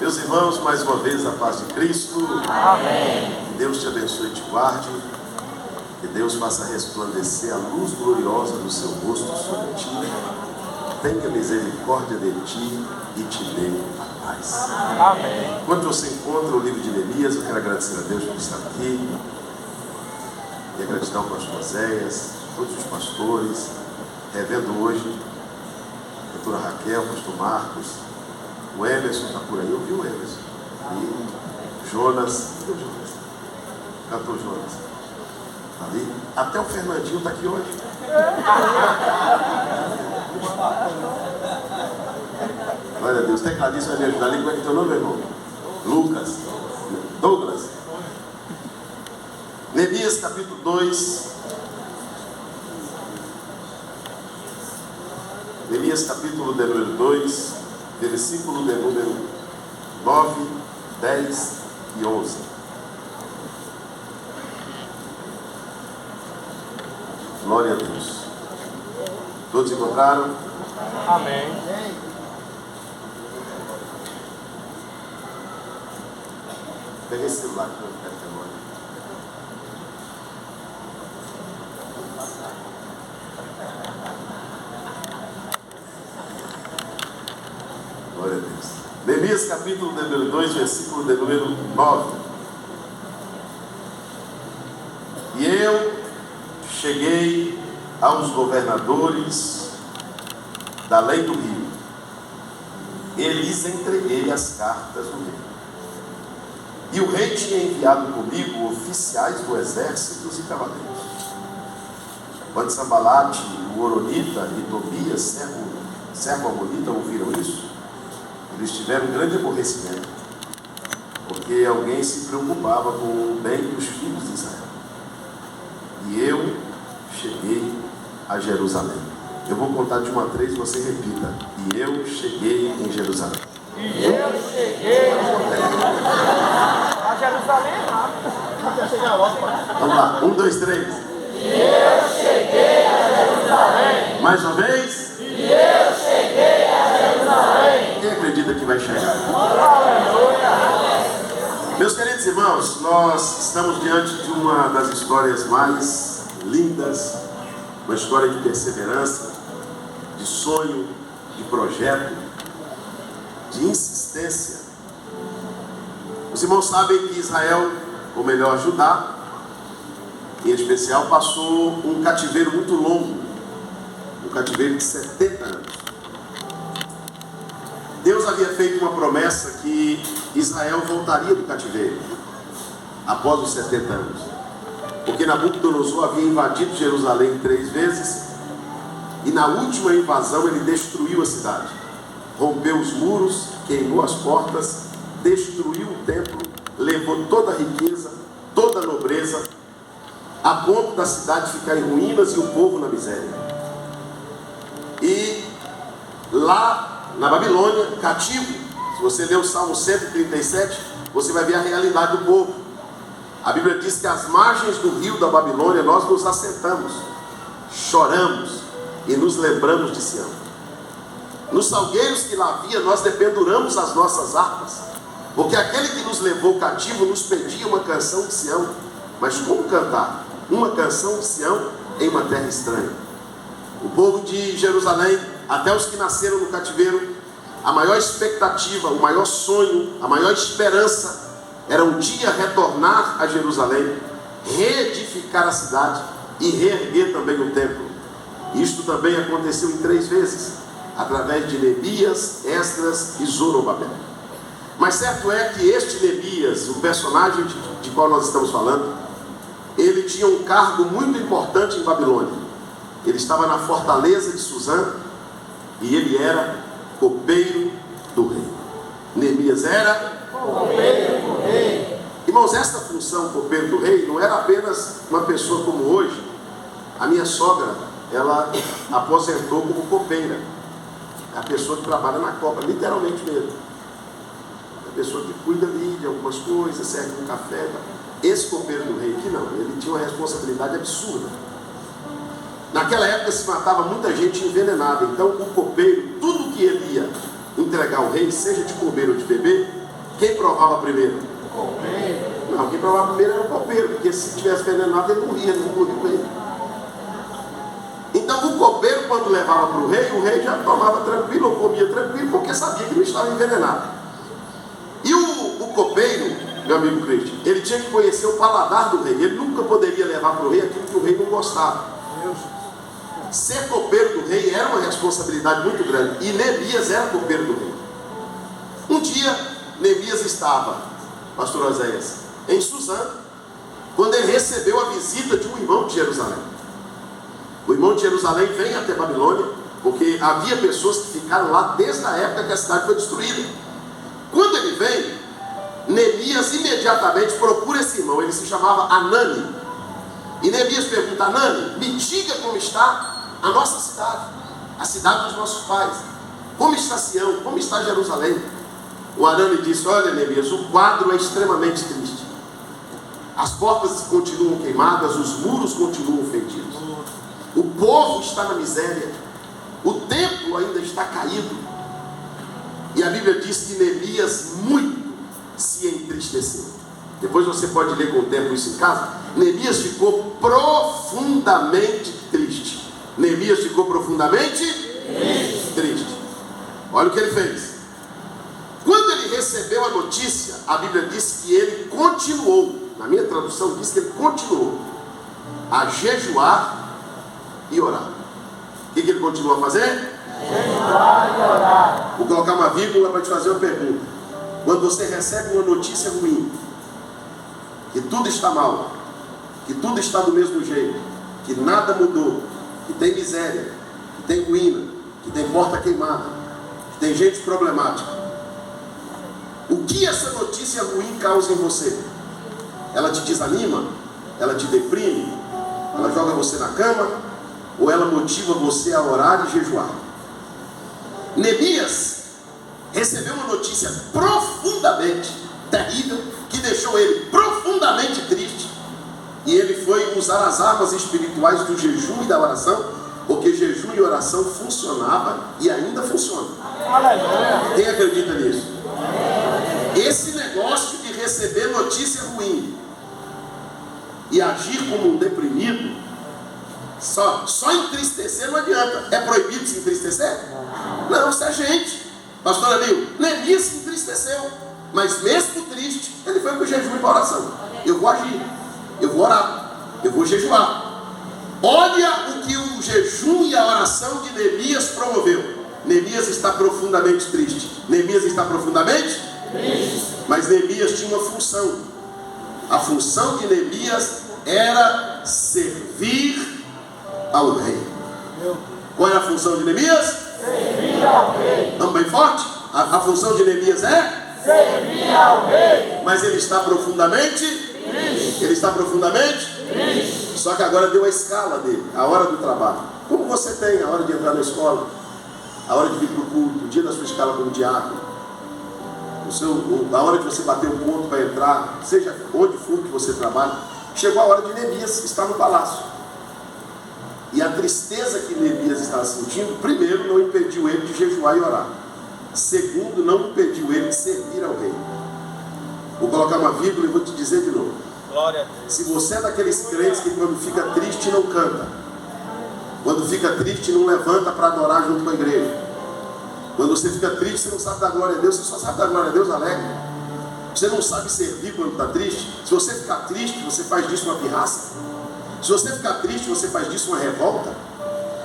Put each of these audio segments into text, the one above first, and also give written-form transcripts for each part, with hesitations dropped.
Meus irmãos, mais uma vez a paz de Cristo. Amém. Que Deus te abençoe e te guarde. Que Deus faça resplandecer a luz gloriosa do seu rosto sobre ti. Tenha misericórdia de ti e te dê a paz. Amém. Enquanto você encontra o livro de Neemias, eu quero agradecer a Deus por estar aqui. E a gratidão ao pastor Oséias, todos os pastores, revendo hoje a doutora Raquel, o pastor Marcos, o Emerson está por aí, eu vi o Emerson. E Jonas, cadê o Jonas? Cantor Jonas. Ali. Até o Fernandinho está aqui hoje. Glória a Deus. Tecladista vai me ajudar ali. Como é que é teu nome, meu irmão? Lucas. Douglas. Neemias capítulo 2. Neemias capítulo de número 2, versículo de número 9, 10 e 11. Glória a Deus. Todos encontraram? Amém. Pega esse celular que vai ficar aqui agora. Glória a Deus. Neemias capítulo de número 2, versículo de número 9. E eu cheguei aos governadores da lei do rio, e lhes entreguei as cartas do rei. E o rei tinha enviado comigo oficiais do exército e cavaleiros. Quando Sambalate, o Horonita, e Tobias, servo amonita, ouviram isso, eles tiveram um grande aborrecimento, porque alguém se preocupava com o bem dos filhos de Israel. E eu cheguei a Jerusalém. Eu vou contar de 1 a 3, você repita. E eu cheguei em Jerusalém. E eu cheguei a Jerusalém. Vamos lá, 1, 2, 3. E eu cheguei a Jerusalém. Mais uma vez. E eu cheguei a Jerusalém. Quem acredita que vai chegar? Aleluia. Meus queridos irmãos, nós estamos diante de uma das histórias mais lindas, uma história de perseverança, de sonho, de projeto, de insistência. Os irmãos sabem que Israel, ou melhor, Judá, em especial, passou um cativeiro muito longo, um cativeiro de 70 anos. Deus havia feito uma promessa que Israel voltaria do cativeiro após os 70 anos, porque Nabucodonosor havia invadido Jerusalém 3 vezes, e na última invasão ele destruiu a cidade, rompeu os muros, queimou as portas, destruiu o templo, levou toda a riqueza, toda a nobreza, a ponto da cidade ficar em ruínas e o povo na miséria. E lá na Babilônia, cativo, se você ler o Salmo 137, você vai ver a realidade do povo. A Bíblia diz que às margens do rio da Babilônia nós nos assentamos, choramos e nos lembramos de Sião. Nos salgueiros que lá havia, nós dependuramos as nossas harpas, porque aquele que nos levou cativo nos pedia uma canção de Sião. Mas como cantar uma canção de Sião em uma terra estranha? O povo de Jerusalém, até os que nasceram no cativeiro, a maior expectativa, o maior sonho, a maior esperança era um dia retornar a Jerusalém, reedificar a cidade e reerguer também o templo. Isto também aconteceu em 3 vezes, através de Neemias, Esdras e Zorobabel. Mas certo é que este Neemias, o personagem de qual nós estamos falando, ele tinha um cargo muito importante em Babilônia. Ele estava na fortaleza de Suzã e ele era copeiro do rei. Neemias era Copeiro do rei. Irmãos, esta função, copeiro do rei, não era apenas uma pessoa como hoje. A minha sogra, ela aposentou como copeira. É a pessoa que trabalha na copa, literalmente mesmo. É a pessoa que cuida ali de algumas coisas, serve um café. Esse copeiro do rei aqui não, ele tinha uma responsabilidade absurda. Naquela época se matava muita gente envenenada. Então o copeiro, tudo que ele ia entregar ao rei, seja de comer ou de beber, provava primeiro? Não, quem provava primeiro era o copeiro, porque se tivesse envenenado ele morria, não morria com ele. Então o copeiro, quando levava para o rei já tomava tranquilo, ou comia tranquilo, porque sabia que não estava envenenado. E o copeiro, meu amigo Cristo, ele tinha que conhecer o paladar do rei. Ele nunca poderia levar para o rei aquilo que o rei não gostava. Ser copeiro do rei era uma responsabilidade muito grande. E Neemias era copeiro do rei. Um dia, Neemias estava, pastor Oséias, em Suzã, quando ele recebeu a visita de um irmão de Jerusalém. O irmão de Jerusalém vem até Babilônia, porque havia pessoas que ficaram lá desde a época que a cidade foi destruída. Quando ele vem, Neemias imediatamente procura esse irmão. Ele se chamava Anani. E Neemias pergunta: Anani, me diga como está a nossa cidade, a cidade dos nossos pais. Como está Sião? Como está Jerusalém? O Anani disse: olha, Neemias, o quadro é extremamente triste. As portas continuam queimadas, os muros continuam fendidos. O povo está na miséria. O templo ainda está caído. E a Bíblia diz que Neemias muito se entristeceu. Depois você pode ler com o tempo isso em casa. Neemias ficou profundamente triste. Neemias ficou profundamente triste. Olha o que ele fez. Quando ele recebeu a notícia, a Bíblia diz que ele continuou. Na minha tradução diz que ele continuou a jejuar e orar. O que ele continuou a fazer? Jejuar e orar. Vou colocar uma vírgula para te fazer uma pergunta. Quando você recebe uma notícia ruim, que tudo está mal, que tudo está do mesmo jeito, que nada mudou, que tem miséria, que tem ruína, que tem porta queimada, que tem gente problemática, o que essa notícia ruim causa em você? Ela te desanima? Ela te deprime? Ela joga você na cama? Ou ela motiva você a orar e jejuar? Neemias recebeu uma notícia profundamente terrível, que deixou ele profundamente triste, e ele foi usar as armas espirituais do jejum e da oração, porque jejum e oração funcionava e ainda funciona. Quem acredita nisso? Esse negócio de receber notícia ruim e agir como um deprimido, só entristecer não adianta. É proibido se entristecer? Não, isso é gente. Pastor Alil, Neemias se entristeceu, mas mesmo triste, ele foi para o jejum e para a oração. Eu vou agir, eu vou orar, eu vou jejuar. Olha o que o jejum e a oração de Neemias promoveu. Neemias está profundamente triste. Neemias está profundamente triste. Mas Neemias tinha uma função. A função de Neemias era servir ao rei. Qual era a função de Neemias? Servir ao rei. Vamos bem forte? A função de Neemias é? Servir ao rei. Mas ele está profundamente triste. Ele está profundamente triste. Só que agora deu a escala dele, a hora do trabalho. Como você tem a hora de entrar na escola, a hora de vir para o culto, o dia da sua escala como diácono, a hora de você bater um ponto para entrar, seja onde for que você trabalha. Chegou a hora de Neemias estar no palácio. E a tristeza que Neemias estava sentindo, primeiro, não impediu ele de jejuar e orar. Segundo, não impediu ele de servir ao rei. Vou colocar uma vírgula e vou te dizer de novo. Glória. Se você é daqueles crentes que quando fica triste não canta, quando fica triste não levanta para adorar junto com a igreja, quando você fica triste você não sabe dar glória a Deus, você só sabe dar glória a Deus alegre, você não sabe servir quando está triste. Se você ficar triste, você faz disso uma pirraça. Se você ficar triste, você faz disso uma revolta.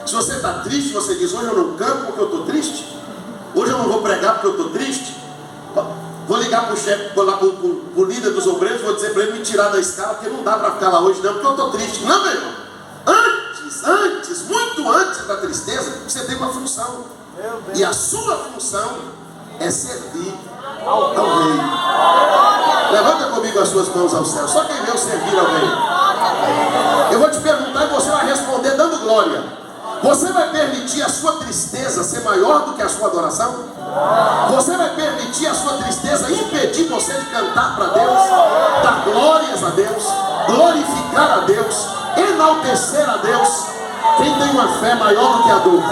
Se você está triste, você diz: hoje eu não canto porque eu estou triste, hoje eu não vou pregar porque eu estou triste. Vou ligar para o chefe, vou lá para o líder dos obreiros, vou dizer para ele me tirar da escala, porque não dá para ficar lá hoje não, porque eu estou triste. Não, meu irmão. Antes, muito antes da tristeza, você tem uma função. E a sua função é servir ao rei. Levanta comigo as suas mãos ao céu. Só quem veio servir ao rei. Eu vou te perguntar e você vai responder dando glória. Você vai permitir a sua tristeza ser maior do que a sua adoração? Você vai permitir a sua tristeza impedir você de cantar para Deus, dar glórias a Deus, glorificar a Deus, enaltecer a Deus? Quem tem uma fé maior do que a dor?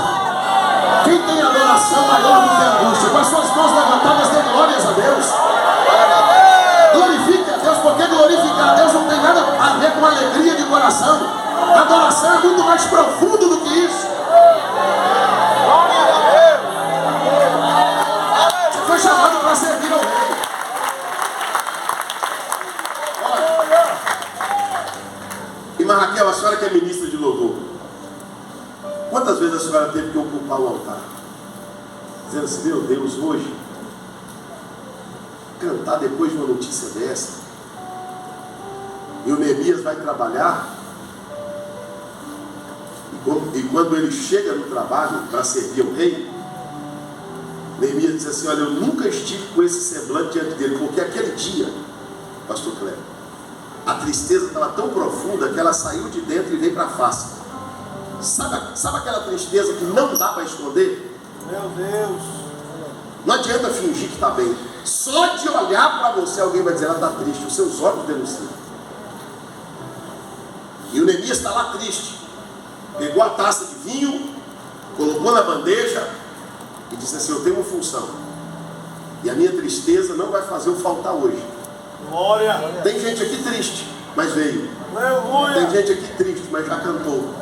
Quem tem adoração maior do que a angústia? Com as suas mãos levantadas, dê glórias a Deus. para servir ao rei. Irmã Raquel, a senhora que é ministra de louvor, quantas vezes a senhora teve que ocupar o altar? Dizendo assim, meu Deus, hoje, cantar depois de uma notícia dessa, e o Neemias vai trabalhar, e quando ele chega no trabalho para servir ao rei, Neemias diz assim, olha, eu nunca estive com esse semblante diante dele, porque aquele dia, pastor Cleber, a tristeza estava tão profunda que ela saiu de dentro e veio para a face. Sabe aquela tristeza que não dá para esconder? Meu Deus! Não adianta fingir que está bem. Só de olhar para você alguém vai dizer, ela está triste. Os seus olhos denunciam. E o Neemias está lá triste. Pegou a taça de vinho, colocou na bandeja e disse assim, eu tenho uma função. E a minha tristeza não vai fazer eu faltar hoje. Glória! Tem gente aqui triste, mas veio. Aleluia! Tem gente aqui triste, mas já cantou.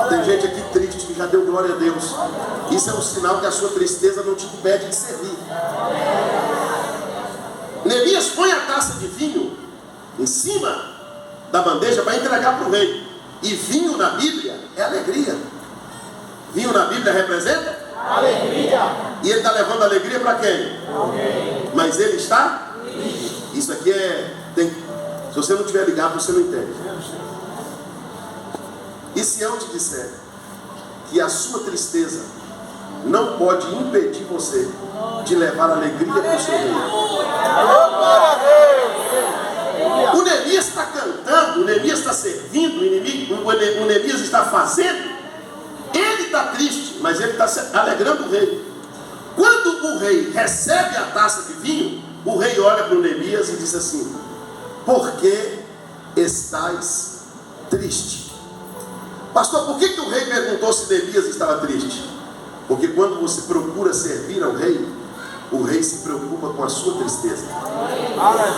Tem gente aqui triste que já deu glória a Deus. Isso é um sinal que a sua tristeza não te impede de servir. Neemias põe a taça de vinho em cima da bandeja para entregar para o rei. E vinho na Bíblia é alegria. Vinho na Bíblia representa Alegria! E ele está levando alegria para quem? Alguém. Mas ele está? Isso aqui se você não estiver ligado, você não entende. E se eu te disser que a sua tristeza não pode impedir você de levar alegria para o seu rei? O Neemias está cantando, o Neemias está servindo, o Neemias está fazendo. Ele está triste, mas ele está alegrando o rei. Quando o rei recebe a taça de vinho, o rei olha para o Neemias e diz assim, por que estás triste? Pastor, por que o rei perguntou se Neemias estava triste? Porque quando você procura servir ao rei, o rei se preocupa com a sua tristeza.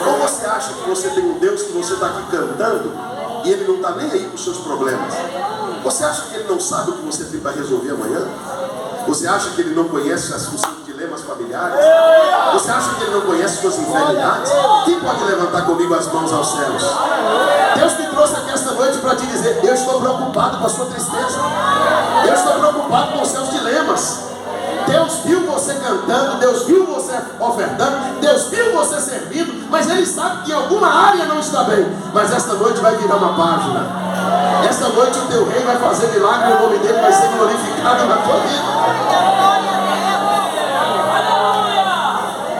Ou você acha que você tem um Deus que você está aqui cantando e ele não está nem aí com os seus problemas? Você acha que ele não sabe o que você tem para resolver amanhã? Você acha que ele não conhece os seus dilemas familiares? Você acha que ele não conhece suas enfermidades? Quem pode levantar comigo as mãos aos céus? Deus me trouxe aqui esta noite para te dizer, eu estou preocupado com a sua tristeza. Eu estou preocupado com os seus dilemas. Deus viu você cantando, Deus viu você ofertando, Deus viu você servindo, mas Ele sabe que em alguma área não está bem. Mas esta noite vai virar uma página. Esta noite o teu rei vai fazer milagre, o nome dele vai ser glorificado na tua vida.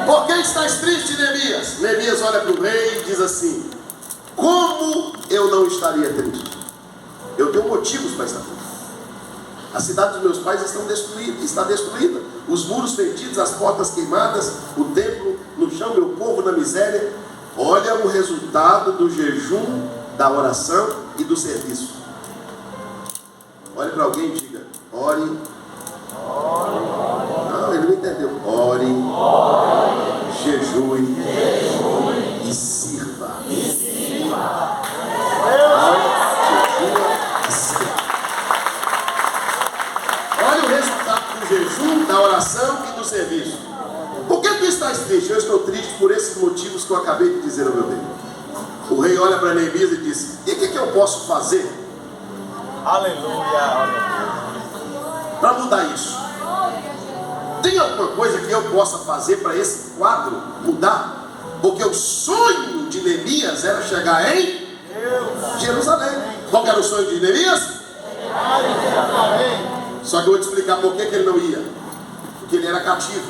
Por que estás triste, Neemias? Neemias olha para o rei e diz assim, como eu não estaria triste? Eu tenho motivos para estar triste. A cidade dos meus pais está destruída. Os muros fendidos, as portas queimadas, o templo no chão, meu povo na miséria. Olha o resultado do jejum, da oração e do serviço. Olhe para alguém e diga, ore. Não, ele não entendeu. Ore, jejue e sirva. Olha o resultado do jejum, da oração e do serviço. Por que tu estás triste? Eu estou triste por esses motivos que eu acabei de dizer ao meu rei. O rei olha para Neemias e diz, e o que eu posso fazer? Aleluia! Para mudar isso. Tem alguma coisa que eu possa fazer para esse quadro mudar? Porque o sonho de Neemias era chegar em Jerusalém. Qual era o sonho de Neemias? Só que eu vou te explicar por que ele não ia. Porque ele era cativo.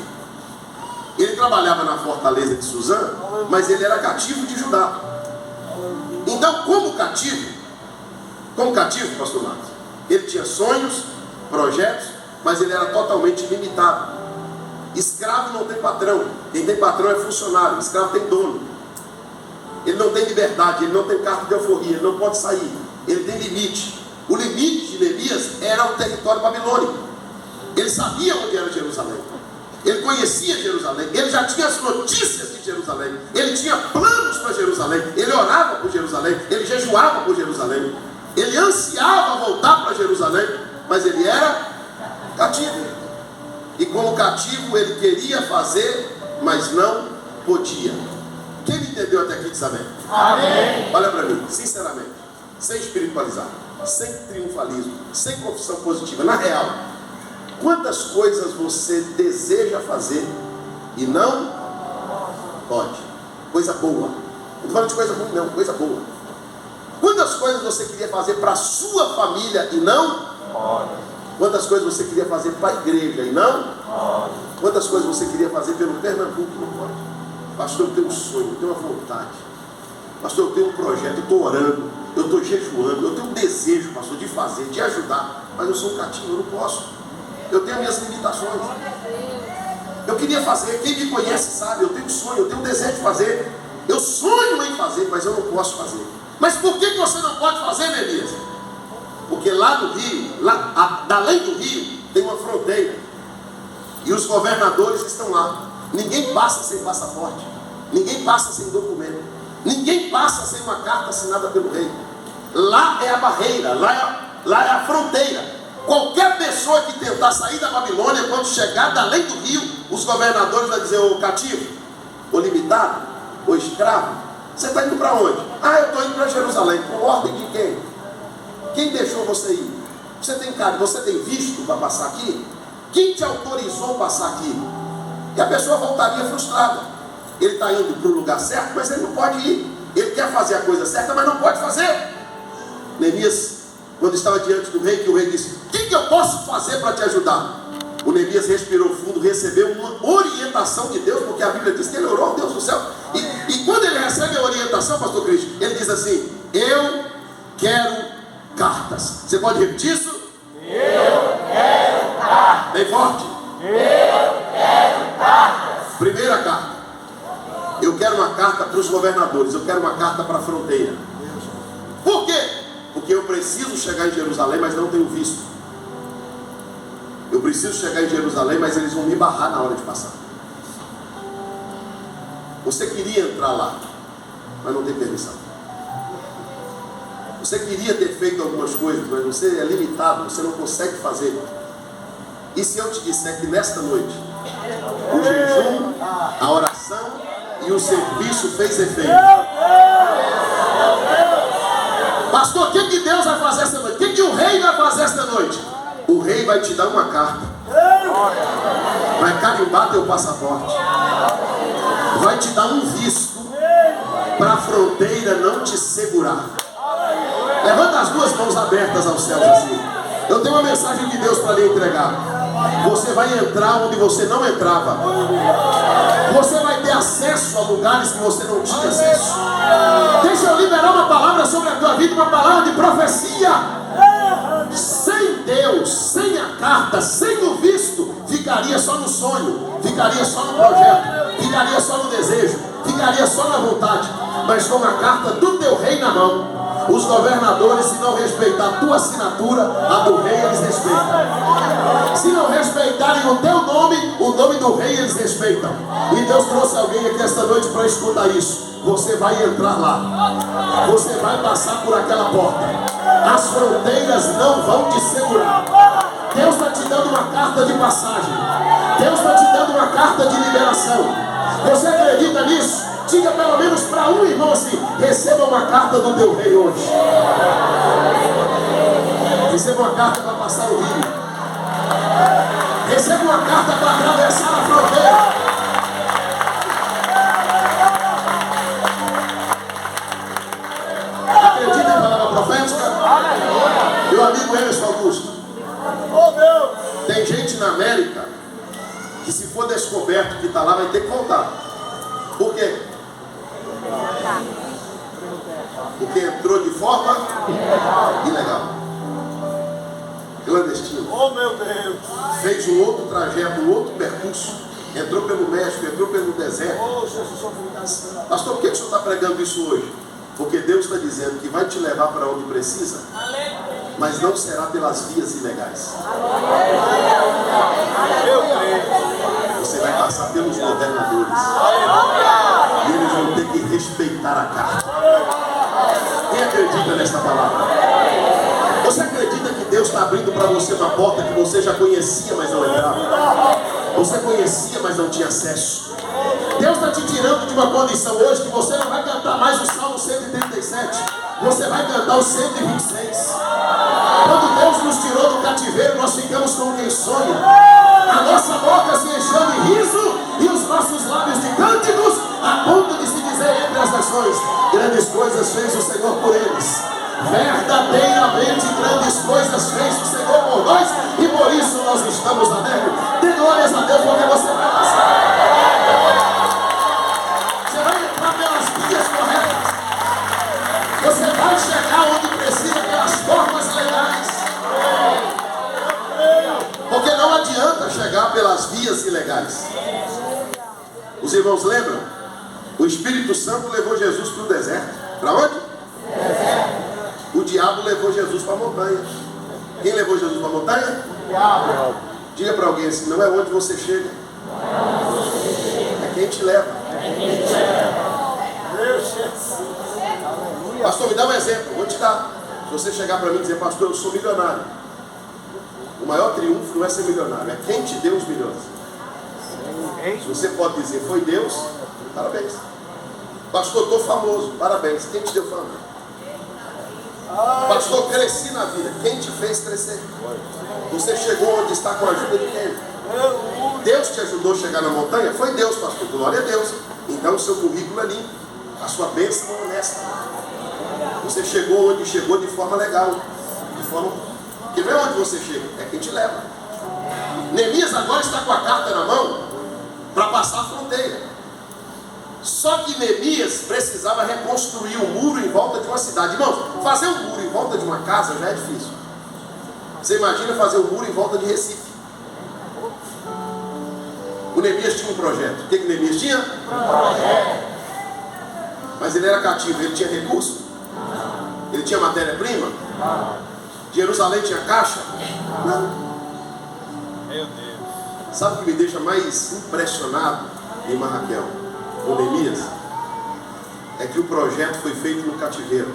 Ele trabalhava na fortaleza de Suzã, mas ele era cativo de Judá. Então, como cativo, pastor Marcos, ele tinha sonhos, projetos, mas ele era totalmente limitado. Escravo não tem patrão. Quem tem patrão é funcionário. Escravo tem dono. Ele não tem liberdade, ele não tem carta de alforria, ele não pode sair. Ele tem limite. O limite de Neemias era o território babilônico. Ele sabia onde era Jerusalém. Ele conhecia Jerusalém. Ele já tinha as notícias de Jerusalém. Ele tinha planos para Jerusalém. Ele orava por Jerusalém. Ele jejuava por Jerusalém. Ele ansiava voltar para Jerusalém. Mas ele era cativo. E como cativo ele queria fazer mas não podia. Quem me entendeu até aqui diz amém? Amém. Olha para mim, sinceramente, sem espiritualizar, sem triunfalismo, sem confissão positiva, na real, quantas coisas você deseja fazer e não pode? Coisa boa. Não estou falando de coisa ruim, não, coisa boa. Quantas coisas você queria fazer para a sua família e não pode? Quantas coisas você queria fazer para a igreja e não pode? Quantas coisas você queria fazer pelo Pernambuco e não pode? Pastor, eu tenho um sonho, eu tenho uma vontade. Pastor, eu tenho um projeto, eu estou orando, eu estou jejuando, eu tenho um desejo, pastor, de fazer, de ajudar, mas eu sou um catinho, eu não posso. Eu tenho as minhas limitações. Eu queria fazer, quem me conhece sabe, eu tenho um sonho, eu tenho um desejo de fazer. Eu sonho em fazer, mas eu não posso fazer. Mas por que você não pode fazer, Neemias? Porque lá no rio, além do rio, tem uma fronteira. E os governadores estão lá. Ninguém passa sem passaporte. Ninguém passa sem documento. Ninguém passa sem uma carta assinada pelo rei. Lá é a barreira, lá é a fronteira. Qualquer pessoa que tentar sair da Babilônia, quando chegar além do rio, os governadores vão dizer: ô cativo, ô limitado, ô escravo, você está indo para onde? Ah, eu estou indo para Jerusalém. Por ordem de quem? Quem deixou você ir? Você tem visto para passar aqui? Quem te autorizou a passar aqui? E a pessoa voltaria frustrada. Ele está indo para o lugar certo, mas ele não pode ir. Ele quer fazer a coisa certa, mas não pode fazer. Neemias, quando estava diante do rei, que o rei disse: o que eu posso fazer para te ajudar? O Neemias respirou fundo, recebeu uma orientação de Deus, porque a Bíblia diz que ele orou ao Deus do céu. E quando ele recebe a orientação, pastor Cristo, ele diz assim: eu quero cartas. Você pode repetir isso? Eu quero cartas. Bem forte. Eu quero cartas. Primeira carta. Eu quero uma carta para os governadores. Eu quero uma carta para a fronteira. Por quê? Porque eu preciso chegar em Jerusalém, mas não tenho visto. Eu preciso chegar em Jerusalém, mas eles vão me barrar na hora de passar. Você queria entrar lá, mas não tem permissão. Você queria ter feito algumas coisas, mas você é limitado, você não consegue fazer. E se eu te disser que nesta noite o jejum, a oração e o serviço fez efeito? Pastor, o que Deus vai fazer esta noite? O que o rei vai fazer esta noite? O rei vai te dar uma carta, vai carimbar teu passaporte, vai te dar um visto para a fronteira não te segurar. Levanta as duas mãos abertas aos céus assim. Eu tenho uma mensagem de Deus para lhe entregar. Você vai entrar onde você não entrava. Você vai ter acesso a lugares que você não tinha acesso. Deixa eu liberar uma palavra sobre a tua vida, uma palavra de profecia. Sem Deus, sem a carta, sem o visto, ficaria só no sonho, ficaria só no projeto, ficaria só no desejo, ficaria só na vontade. Mas com a carta do teu rei na mão, os governadores, se não respeitar a tua assinatura, a do rei eles respeitam. Se não respeitarem o teu nome, o nome do rei eles respeitam. E Deus trouxe alguém aqui esta noite para escutar isso. Você vai entrar lá. Você vai passar por aquela porta. As fronteiras não vão te segurar. Deus está te dando uma carta de passagem. Deus está te dando uma carta de liberação. Você acredita nisso? Diga pelo menos para um irmão assim: receba uma carta do teu rei hoje. Receba uma carta para passar o rio. Receba uma carta para atravessar a fronteira. Acredita em palavra profética? Meu amigo Emerson Augusto, tem gente na América que, se for descoberto que está lá, vai ter que voltar. Por quê? Porque entrou de forma ilegal, clandestina. Oh, meu Deus. Fez um outro trajeto, um outro percurso. Entrou pelo México, entrou pelo deserto. Oh, Jesus. Pastor, por que o senhor está pregando isso hoje? Porque Deus está dizendo que vai te levar para onde precisa, mas não será pelas vias ilegais. Eu creio. Você vai passar pelos governadores. E eles vão ter que respeitar a carta. Quem acredita nesta palavra? Você acredita que Deus está abrindo para você uma porta que você já conhecia, mas não entrava? Você conhecia, mas não tinha acesso. Deus está te tirando de uma condição hoje que você não vai cantar mais o Salmo 137. Você vai cantar o 126. Quando Deus nos tirou do cativeiro, nós ficamos como quem sonha. A nossa boca se encheu de riso e os nossos lábios de cânticos, a ponto de se dizer entre as nações: grandes coisas fez o Senhor por eles. Verdadeiramente grandes coisas fez o Senhor por nós, e por isso nós estamos alegres. Dê glórias a Deus, porque você vai passar. Você vai entrar pelas vias corretas. Você vai chegar onde precisa pelas formas legais. Porque não adianta chegar pelas vias ilegais. Os irmãos lembram? O Espírito Santo levou Jesus para o deserto. Para onde? O diabo levou Jesus para a montanha. Quem levou Jesus para a montanha? O diabo. Diga para alguém assim: não é onde você chega, é quem te leva. Pastor, me dá um exemplo. Vou te dar. Se você chegar para mim e dizer: pastor, eu sou milionário, o maior triunfo não é ser milionário, é quem te deu os milhões. Se você pode dizer: foi Deus, parabéns. Pastor, estou famoso, parabéns. Quem te deu fama? Pastor, cresci na vida. Quem te fez crescer? Você chegou onde está com a ajuda de quem? Deus te ajudou a chegar na montanha? Foi Deus, pastor. Glória a Deus. Então o seu currículo é limpo, a sua bênção é honesta. Você chegou onde chegou de forma legal, de forma... Porque não é onde você chega, é quem te leva. Neemias agora está com a carta na mão para passar a fronteira. Só que Neemias precisava reconstruir um muro em volta de uma cidade. Irmãos, fazer um muro em volta de uma casa já é difícil. Você imagina fazer um muro em volta de Recife. O Neemias tinha um projeto. O que Neemias tinha? Um projeto. Mas ele era cativo, ele tinha recurso? Ele tinha matéria-prima? Jerusalém tinha caixa? Não. Meu Deus. Sabe o que me deixa mais impressionado em Raquel, com Neemias? É que o projeto foi feito no cativeiro.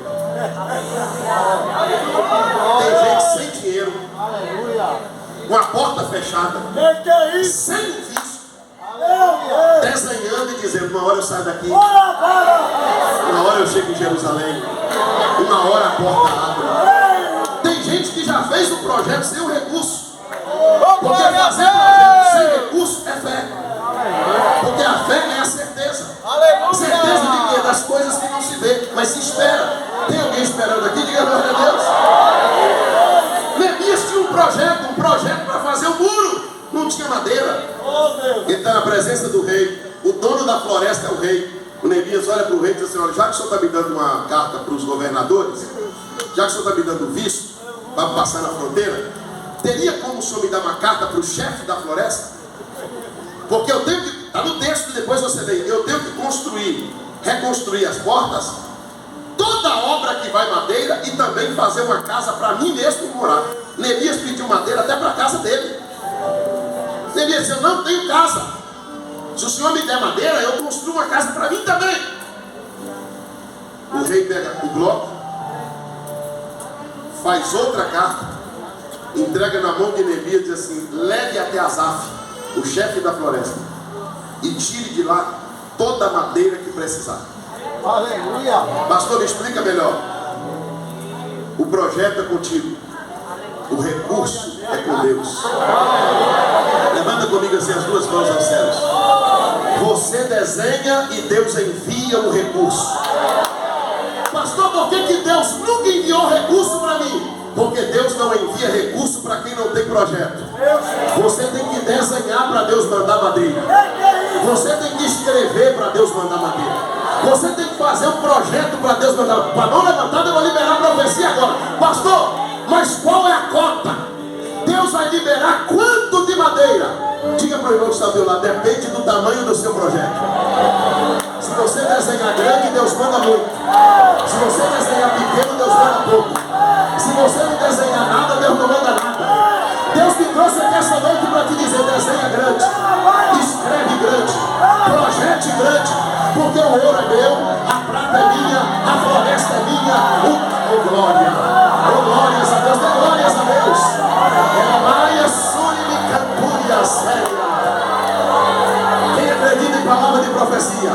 Tem gente sem dinheiro, com a porta fechada, sem visto, desenhando e dizendo: uma hora eu saio daqui, uma hora eu chego em Jerusalém, uma hora a porta abre. Tem gente que já fez o projeto sem o recurso. Porque fazer projeto sem recurso é fé. Porque a fé é a certeza. Certeza de quê? Das coisas que não se vê, mas se espera. Tem alguém esperando aqui? Diga glória a Deus. Neemias tinha um projeto para fazer o muro. Não tinha madeira. Ele está na presença do rei. O dono da floresta é o rei. O Neemias olha para o rei e diz assim: olha, já que o senhor está me dando uma carta para os governadores, já que o senhor está me dando visto para passar na fronteira, teria como o senhor me dar uma carta para o chefe da floresta? Porque eu tenho que, está no texto, depois você lê, eu tenho que reconstruir as portas, toda obra que vai madeira, e também fazer uma casa para mim mesmo morar. Neemias pediu madeira até para a casa dele. Neemias disse: eu não tenho casa. Se o senhor me der madeira, eu construo uma casa para mim também. O rei pega o bloco, faz outra carta, entrega na mão de Neemias e diz assim: leve até Asaf, o chefe da floresta, e tire de lá toda a madeira que precisar. Aleluia. Pastor, me explica melhor. O projeto é contigo, o recurso é com Deus. Levanta comigo assim as duas mãos aos céus. Você desenha e Deus envia o recurso. Pastor, por que Deus nunca enviou recurso para mim? Porque Deus não envia recurso para quem não tem projeto. Você tem que desenhar para Deus mandar madeira. Você tem que escrever para Deus mandar madeira. Você tem que fazer um projeto para Deus mandar. Para não levantar, eu vou liberar a profecia agora. Pastor, mas qual é a cota? Deus vai liberar quanto de madeira? Diga para o irmão que está ao meu lado: depende do tamanho do seu projeto. Se você desenhar grande, Deus manda muito. Se você desenhar pequeno, Deus manda pouco. Se você não desenhar nada, Deus não manda nada. Deus me trouxe aqui essa noite para te dizer: desenha grande, escreve grande, projete grande, porque o ouro é meu, a prata é minha, a floresta é minha. Oh glória, oh glórias a Deus, dê glórias a Deus. Ela vai a Suri Canturia Séria. burocracia.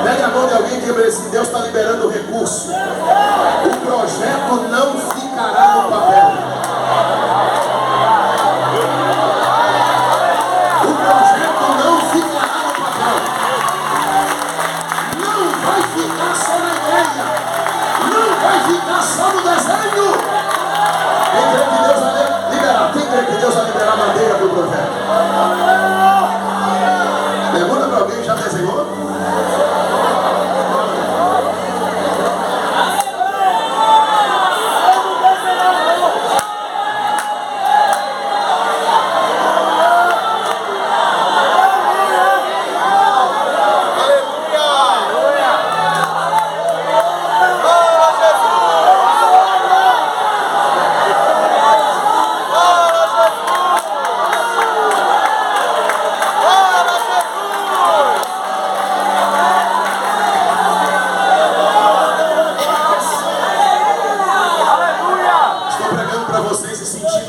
Pegue a mão de alguém e diga assim: Deus está liberando o recurso. O projeto não ficará no papel. O projeto não ficará no papel. Não vai ficar só na ideia. Não vai ficar só no desenho. Quem crê que Deus vai liberar? Quem crê que Deus vai liberar a madeira do projeto? Pergunta para alguém: já desenhou?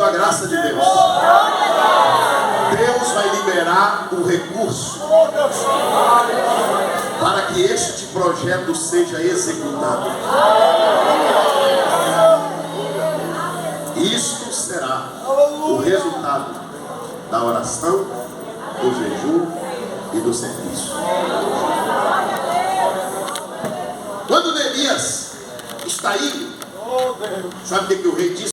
A graça de Deus. Deus vai liberar o recurso para que este projeto seja executado. Isto será o resultado da oração, do jejum e do serviço. Quando Neemias está indo, sabe o que o rei disse?